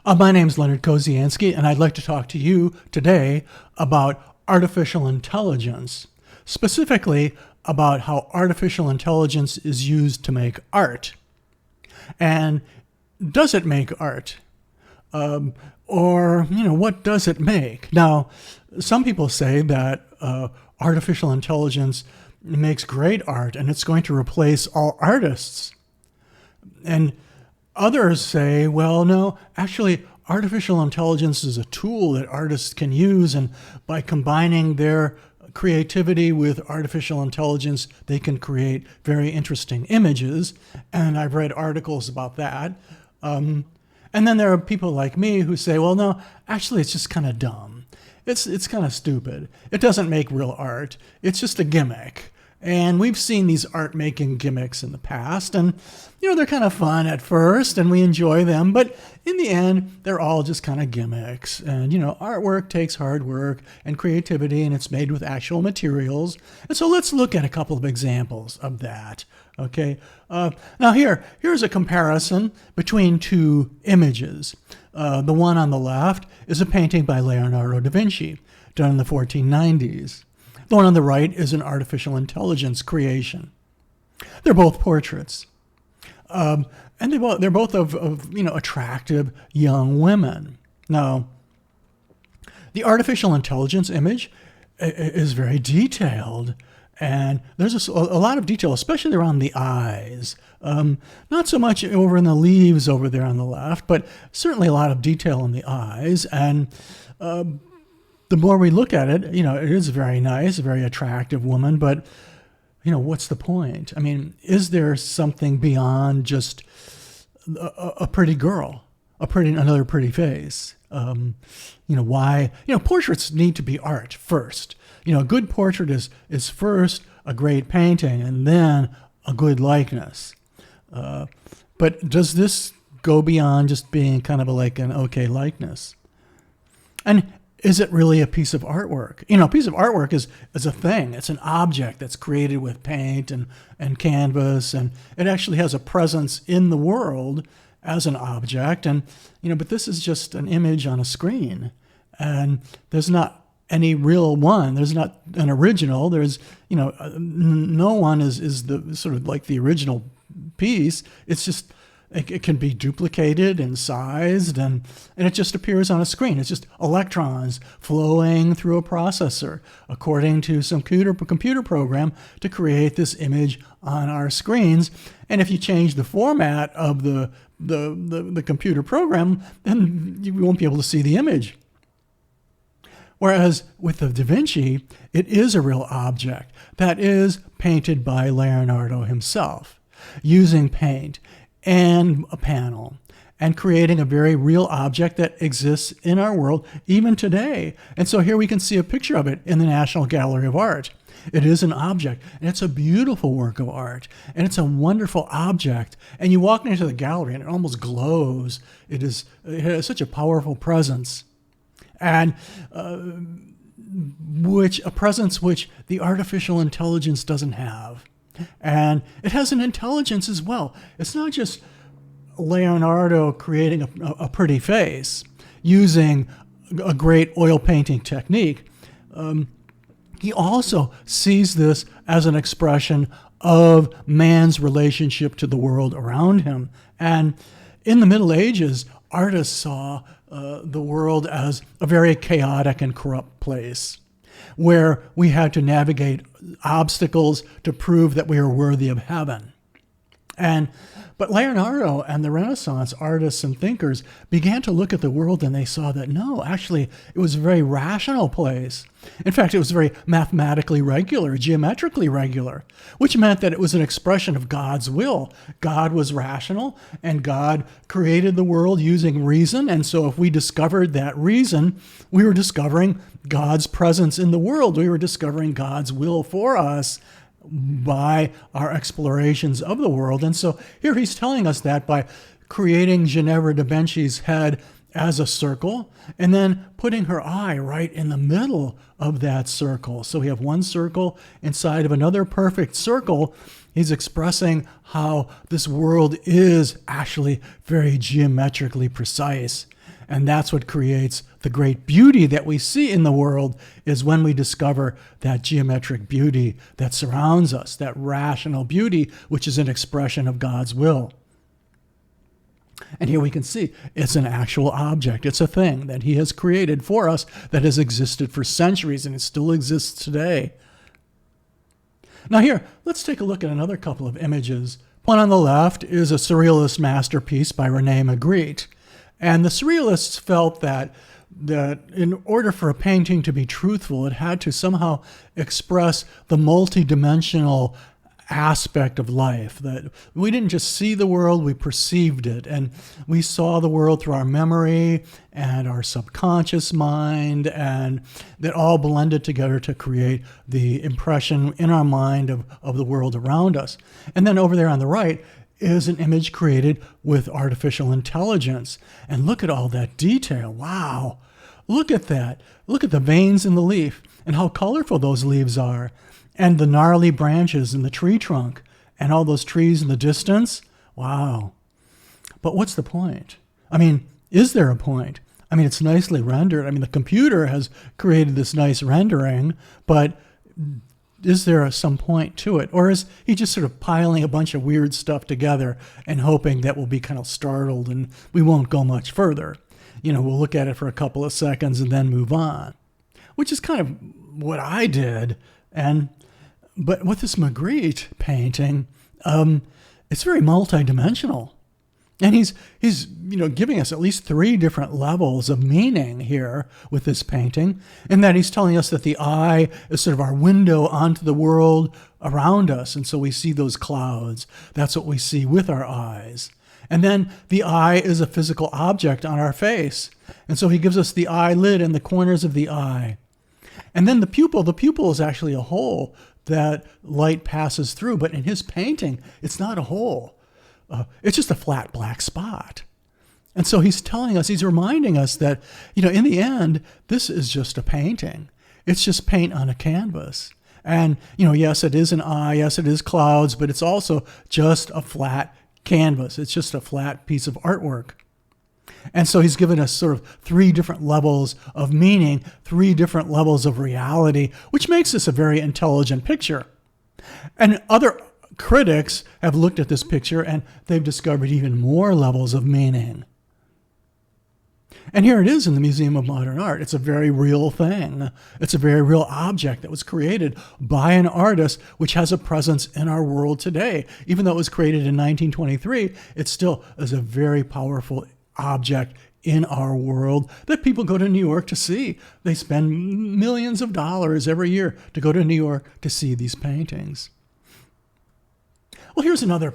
My name's Leonard Kozianski, and I'd like to talk to you today about artificial intelligence, specifically about how artificial intelligence is used to make art. And does it make art? What does it make? Now, some people say that artificial intelligence makes great art and it's going to replace all artists. And others say, well, no, actually, artificial intelligence is a tool that artists can use, and by combining their creativity with artificial intelligence, they can create very interesting images. And I've read articles about that. And then there are people like me who say, well, no, actually, it's just kind of dumb. It's kind of stupid. It doesn't make real art. It's just a gimmick. And we've seen these art-making gimmicks in the past, and they're kind of fun at first, and we enjoy them. But in the end, they're all just kind of gimmicks. And artwork takes hard work and creativity, and it's made with actual materials. And so let's look at a couple of examples of that. Okay. Now here's a comparison between two images. The one on the left is a painting by Leonardo da Vinci, done in the 1490s. The one on the right is an artificial intelligence creation. They're both portraits. And they're both of attractive young women. Now, the artificial intelligence image is very detailed, and there's a lot of detail, especially around the eyes. Not so much over in the leaves over there on the left, but certainly a lot of detail in the eyes. And the more we look at it, it is very nice, a very attractive woman, but what's the point? I mean, is there something beyond just a pretty girl, another pretty face? Why? Portraits need to be art first. A good portrait is first a great painting and then a good likeness. But does this go beyond just being kind of like an okay likeness? And is it really a piece of artwork? A piece of artwork is a thing. It's an object that's created with paint and canvas, and it actually has a presence in the world as an object. And, but this is just an image on a screen, and there's not any real one. There's not an original. There's, no one is the sort of like the original piece. It's just, it can be duplicated and sized, and it just appears on a screen. It's just electrons flowing through a processor according to some computer program to create this image on our screens. And if you change the format of the computer program, then you won't be able to see the image. Whereas with the Da Vinci, it is a real object that is painted by Leonardo himself, using paint and a panel, and creating a very real object that exists in our world even today. And so here we can see a picture of it in the National Gallery of Art. It is an object, and it's a beautiful work of art, and it's a wonderful object. And you walk into the gallery, and it almost glows. It has such a powerful presence, and a presence which the artificial intelligence doesn't have. And it has an intelligence as well. It's not just Leonardo creating a pretty face using a great oil painting technique. He also sees this as an expression of man's relationship to the world around him. And in the Middle Ages, artists saw the world as a very chaotic and corrupt place, where we had to navigate obstacles to prove that we are worthy of heaven. But Leonardo and the Renaissance artists and thinkers began to look at the world, and they saw that no, actually, it was a very rational place. In fact, it was very mathematically regular, geometrically regular, which meant that it was an expression of God's will. God was rational, and God created the world using reason. And so if we discovered that reason, we were discovering God's presence in the world. We were discovering God's will for us by our explorations of the world. And so here he's telling us that by creating Ginevra da Vinci's head as a circle and then putting her eye right in the middle of that circle. So we have one circle inside of another perfect circle. He's expressing how this world is actually very geometrically precise. And that's what creates the great beauty that we see in the world, is when we discover that geometric beauty that surrounds us, that rational beauty, which is an expression of God's will. And here we can see it's an actual object. It's a thing that he has created for us that has existed for centuries, and it still exists today. Now here, let's take a look at another couple of images. One on the left is a surrealist masterpiece by Rene Magritte. And the surrealists felt that in order for a painting to be truthful, it had to somehow express the multidimensional aspect of life, that we didn't just see the world, we perceived it, and we saw the world through our memory and our subconscious mind, and that all blended together to create the impression in our mind of the world around us. And then over there on the right is an image created with artificial intelligence, and look at all that detail. Wow, look at that. Look at the veins in the leaf and how colorful those leaves are, and the gnarly branches in the tree trunk, and all those trees in the distance. Wow. But what's the point? I mean, is there a point? I mean, it's nicely rendered. I mean, the computer has created this nice rendering, but is there some point to it? Or is he just sort of piling a bunch of weird stuff together and hoping that we'll be kind of startled and we won't go much further? You know, we'll look at it for a couple of seconds and then move on, which is kind of what I did. But with this Magritte painting, it's very multidimensional. And he's giving us at least 3 different levels of meaning here with this painting, in that he's telling us that the eye is sort of our window onto the world around us. And so we see those clouds. That's what we see with our eyes. And then the eye is a physical object on our face. And so he gives us the eyelid and the corners of the eye. And then the pupil is actually a hole that light passes through. But in his painting, it's not a hole. It's just a flat black spot. And so he's reminding us that, in the end, this is just a painting. It's just paint on a canvas. And, yes, it is an eye. Yes, it is clouds, but it's also just a flat canvas. It's just a flat piece of artwork. And so he's given us sort of 3 different levels of meaning, 3 different levels of reality, which makes this a very intelligent picture. And other critics have looked at this picture and they've discovered even more levels of meaning. And here it is in the Museum of Modern Art. It's a very real thing. It's a very real object that was created by an artist, which has a presence in our world today. Even though it was created in 1923, it still is a very powerful object in our world that people go to New York to see. They spend millions of dollars every year to go to New York to see these paintings. Well, here's another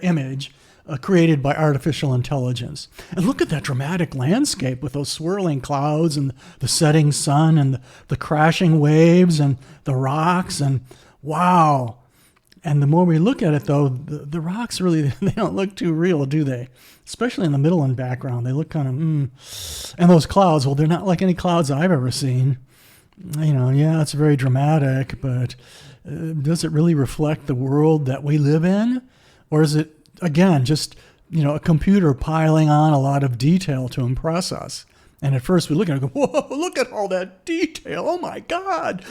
image created by artificial intelligence. And look at that dramatic landscape with those swirling clouds and the setting sun and the crashing waves and the rocks, and wow. And the more we look at it, though, the rocks really, they don't look too real, do they? Especially in the middle and background. They look kind of, And those clouds, well, they're not like any clouds I've ever seen. Yeah, it's very dramatic, but does it really reflect the world that we live in? Or is it, again, just, a computer piling on a lot of detail to impress us? And at first we look at it and go, whoa, look at all that detail. Oh, my God.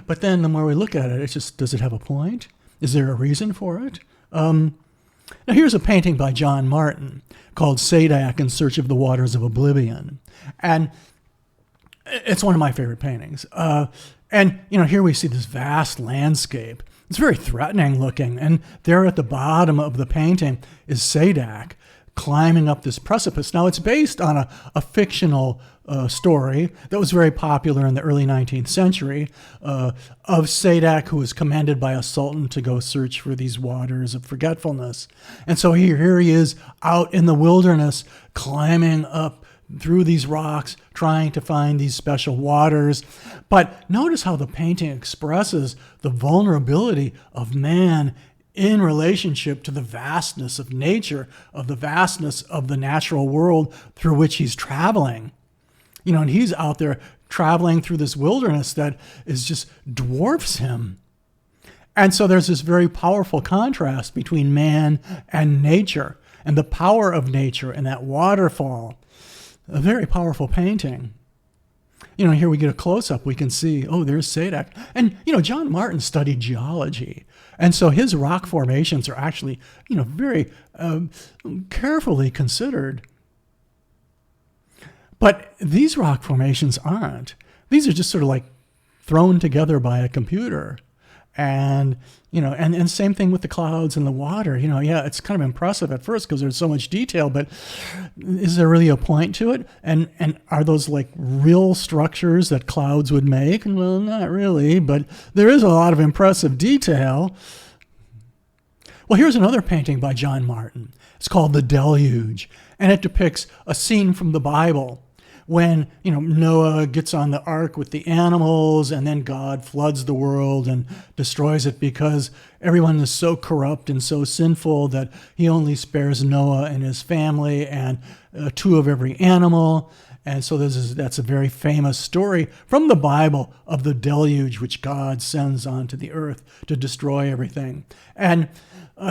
But then the more we look at it, it's just, does it have a point? Is there a reason for it? Now here's a painting by John Martin called Sadak in Search of the Waters of Oblivion. And it's one of my favorite paintings. And here we see this vast landscape. It's very threatening looking. And there at the bottom of the painting is Sadak climbing up this precipice. Now, it's based on a fictional story that was very popular in the early 19th century of Sadak, who was commanded by a sultan to go search for these waters of forgetfulness. And so here he is out in the wilderness, climbing up through these rocks, trying to find these special waters. But notice how the painting expresses the vulnerability of man in relationship to the vastness of nature, of the vastness of the natural world through which he's traveling. And he's out there traveling through this wilderness that is just dwarfs him. And so there's this very powerful contrast between man and nature, and the power of nature and that waterfall. A very powerful painting. Here we get a close-up. We can see, oh, there's Sadak. And, John Martin studied geology. And so his rock formations are actually, very carefully considered. But these rock formations aren't. These are just sort of like thrown together by a computer. And, and same thing with the clouds and the water. Yeah, it's kind of impressive at first because there's so much detail, but is there really a point to it? And are those like real structures that clouds would make? Well, not really, but there is a lot of impressive detail. Well, here's another painting by John Martin. It's called The Deluge, and it depicts a scene from the Bible when, Noah gets on the ark with the animals, and then God floods the world and destroys it because everyone is so corrupt and so sinful that he only spares Noah and his family and 2 of every animal. And so that's a very famous story from the Bible of the deluge, which God sends onto the earth to destroy everything. And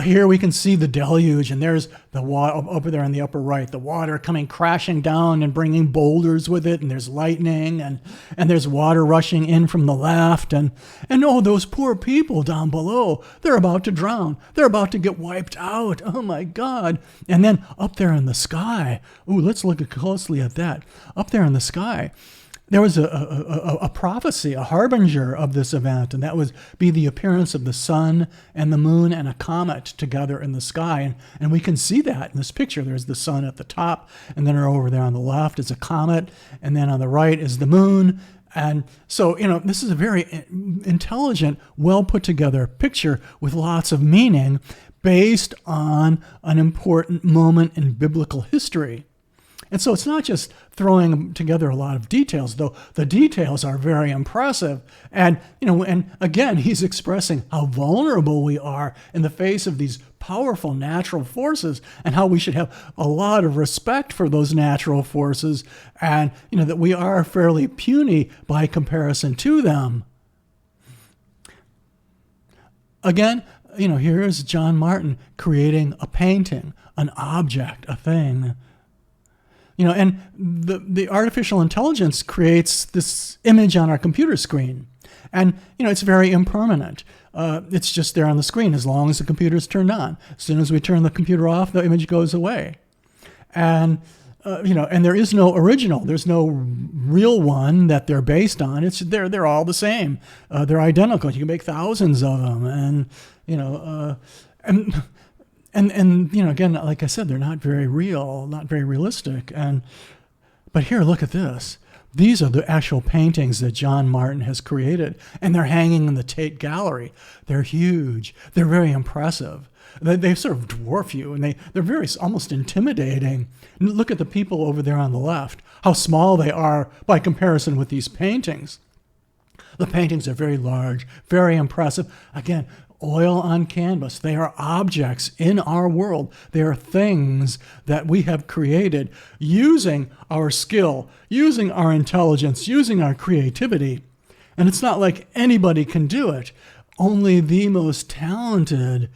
here we can see the deluge, and there's the water over there in the upper right, the water coming crashing down and bringing boulders with it, and there's lightning, and there's water rushing in from the left, and oh, those poor people down below, they're about to drown. They're about to get wiped out. Oh my God. And then up there in the sky, let's look closely at that. Up there in the sky, there was a prophecy, a harbinger of this event, and that would be the appearance of the sun and the moon and a comet together in the sky. And we can see that in this picture. There's the sun at the top, and then over there on the left is a comet, and then on the right is the moon. And so, this is a very intelligent, well put together picture with lots of meaning based on an important moment in biblical history. And so it's not just throwing together a lot of details, though the details are very impressive. And, and again, he's expressing how vulnerable we are in the face of these powerful natural forces and how we should have a lot of respect for those natural forces and, that we are fairly puny by comparison to them. Again, here is John Martin creating a painting, an object, a thing. And the artificial intelligence creates this image on our computer screen. And, it's very impermanent. It's just there on the screen as long as the computer's turned on. As soon as we turn the computer off, the image goes away. And, and there is no original. There's no real one that they're based on. They're all the same. They're identical. You can make thousands of them. And again, like I said, they're not very real, not very realistic. But here, look at this. These are the actual paintings that John Martin has created, and they're hanging in the Tate Gallery. They're huge. They're very impressive. They sort of dwarf you, and they're very almost intimidating. Look at the people over there on the left, how small they are by comparison with these paintings. The paintings are very large, very impressive. Again, oil on canvas. They are objects in our world. They are things that we have created using our skill, using our intelligence, using our creativity. And it's not like anybody can do it. Only the most talented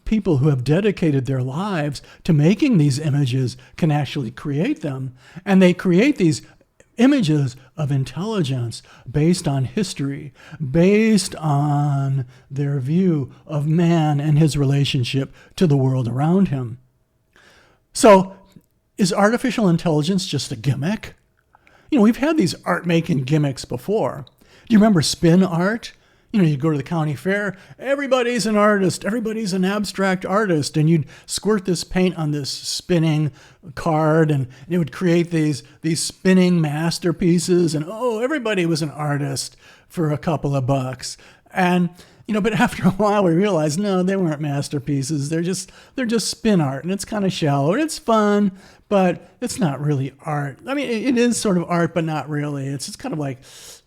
people who have dedicated their lives to making these images can actually create them. And they create these images of intelligence based on history, based on their view of man and his relationship to the world around him. So, is artificial intelligence just a gimmick? We've had these art-making gimmicks before. Do you remember spin art? You go to the county fair, everybody's an artist, everybody's an abstract artist, and you'd squirt this paint on this spinning card, and it would create these spinning masterpieces, and everybody was an artist for a couple of bucks. And but after a while we realized, no, they weren't masterpieces. They're just spin art, and it's kind of shallow, and it's fun, but it's not really art. I mean, it is sort of art, but not really. It's just kind of like,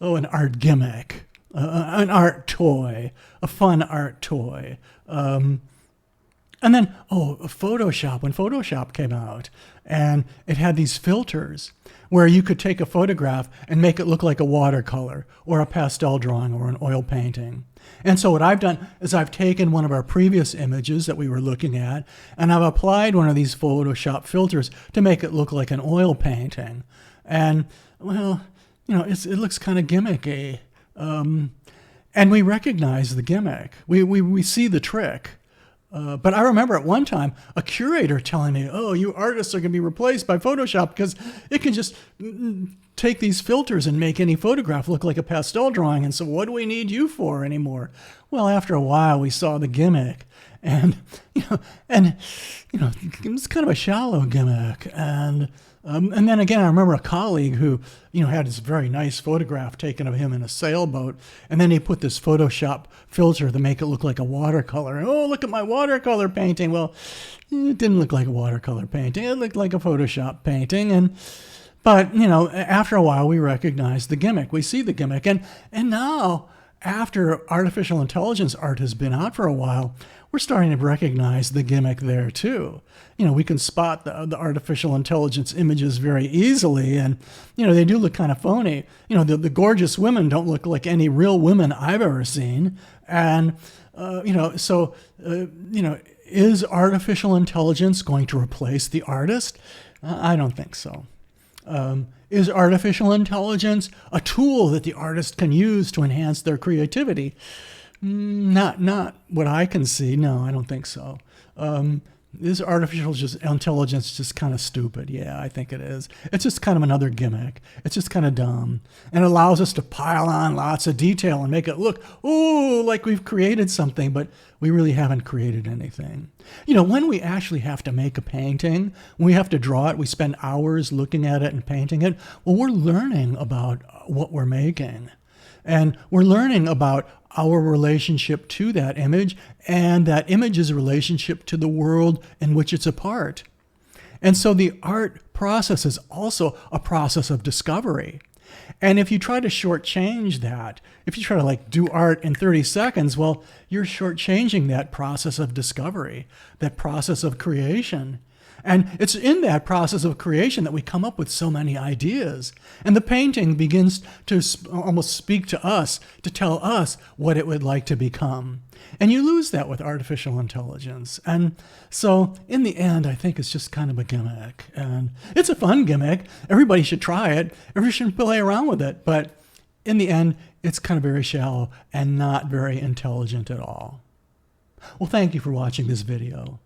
an art gimmick. An art toy, a fun art toy. And then, Photoshop, when Photoshop came out, and it had these filters where you could take a photograph and make it look like a watercolor or a pastel drawing or an oil painting. And so what I've done is I've taken one of our previous images that we were looking at, and I've applied one of these Photoshop filters to make it look like an oil painting. And, well, it looks kind of gimmicky. And we recognize the gimmick. We see the trick. But I remember at one time a curator telling me, "Oh, you artists are going to be replaced by Photoshop because it can just take these filters and make any photograph look like a pastel drawing. And so what do we need you for anymore?" Well, after a while, we saw the gimmick, and it's kind of a shallow gimmick. And then again, I remember a colleague who, had this very nice photograph taken of him in a sailboat, and then he put this Photoshop filter to make it look like a watercolor. "Oh, look at my watercolor painting." Well, it didn't look like a watercolor painting. It looked like a Photoshop painting. But after a while, we recognized the gimmick. We see the gimmick. And now, after artificial intelligence art has been out for a while, we're starting to recognize the gimmick there too. We can spot the artificial intelligence images very easily, and they do look kind of phony. The gorgeous women don't look like any real women I've ever seen. And is artificial intelligence going to replace the artist? I don't think so. Is artificial intelligence a tool that the artist can use to enhance their creativity? Not what I can see. No, I don't think so. Is artificial intelligence just kind of stupid? Yeah, I think it is. It's just kind of another gimmick. It's just kind of dumb. And it allows us to pile on lots of detail and make it look, like we've created something, but we really haven't created anything. When we actually have to make a painting, when we have to draw it, we spend hours looking at it and painting it. Well, we're learning about what we're making. And we're learning about our relationship to that image and that image's relationship to the world in which it's a part. And so the art process is also a process of discovery. And if you try to shortchange that, if you try to do art in 30 seconds, well, you're shortchanging that process of discovery, that process of creation. And it's in that process of creation that we come up with so many ideas. And the painting begins to almost speak to us, to tell us what it would like to become. And you lose that with artificial intelligence. And so in the end, I think it's just kind of a gimmick. And it's a fun gimmick. Everybody should try it. Everybody should play around with it. But in the end, it's kind of very shallow and not very intelligent at all. Well, thank you for watching this video.